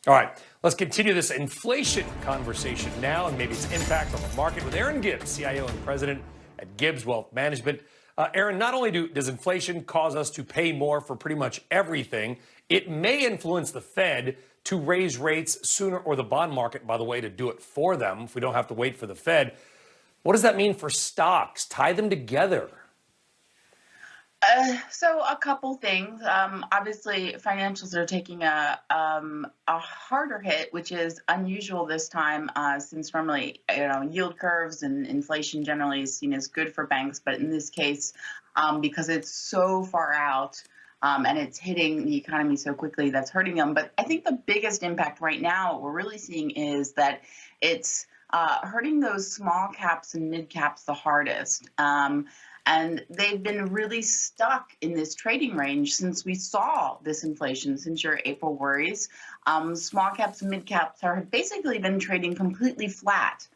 All right, let's continue this inflation conversation now and maybe its impact on the market with Aaron Gibbs, CIO and president at Gibbs Wealth Management. Aaron, not only does inflation cause us to pay more for pretty much everything, it may influence the Fed to raise rates sooner, or the bond market, by the way, to do it for them if we don't have to wait for the Fed. What does that mean for stocks? Tie them together. So a couple things. Obviously, financials are taking a harder hit, which is unusual this time, since normally, yield curves and inflation generally is seen as good for banks, but in this case, because it's so far out and it's hitting the economy so quickly, that's hurting them. But I think the biggest impact right now, what we're really seeing is that it's hurting those small caps and mid caps the hardest. And they've been really stuck in this trading range since we saw this inflation, since your April worries. Small caps and mid caps have basically been trading completely flat.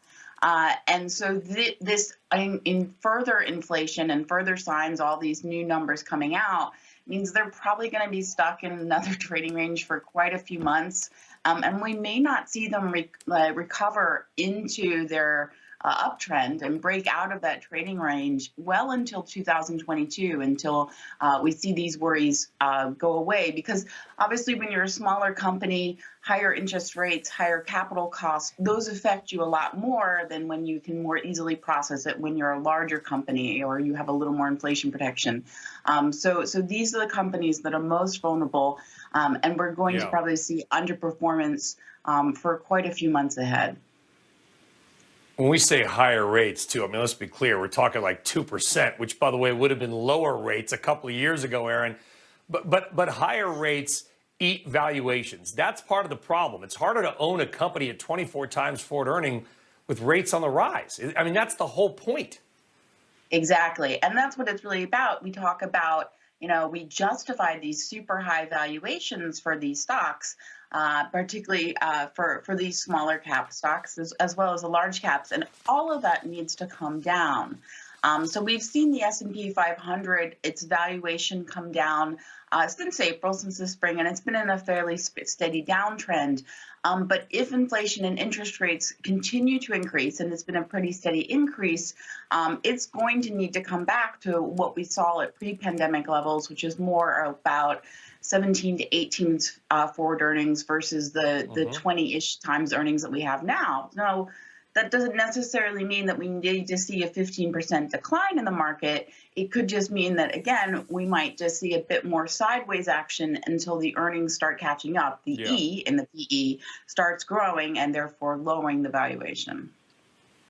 And so this in further inflation and further signs, all these new numbers coming out, means they're probably going to be stuck in another trading range for quite a few months. And we may not see them recover into their uptrend and break out of that trading range well until 2022, until we see these worries go away. Because obviously when you're a smaller company, higher interest rates, higher capital costs, those affect you a lot more than when you can more easily process it when you're a larger company or you have a little more inflation protection. So these are the companies that are most vulnerable, and we're going to probably see underperformance for quite a few months ahead. When we say higher rates, too, I mean, let's be clear, we're talking like 2%, which, by the way, would have been lower rates a couple of years ago, Aaron. But higher rates eat valuations. That's part of the problem. It's harder to own a company at 24 times forward earning with rates on the rise. I mean, that's the whole point. Exactly. And that's what it's really about. We talk about, we justify these super high valuations for these stocks, particularly for these smaller cap stocks, as well as the large caps. And all of that needs to come down. So we've seen the S&P 500, its valuation come down since April, since the spring, and it's been in a fairly steady downtrend. But if inflation and interest rates continue to increase, and it's been a pretty steady increase, it's going to need to come back to what we saw at pre-pandemic levels, which is more about 17 to 18 forward earnings versus the 20-ish times earnings that we have now. Now, that doesn't necessarily mean that we need to see a 15% decline in the market. It could just mean that, again, we might just see a bit more sideways action until the earnings start catching up. The E in the PE starts growing and therefore lowering the valuation.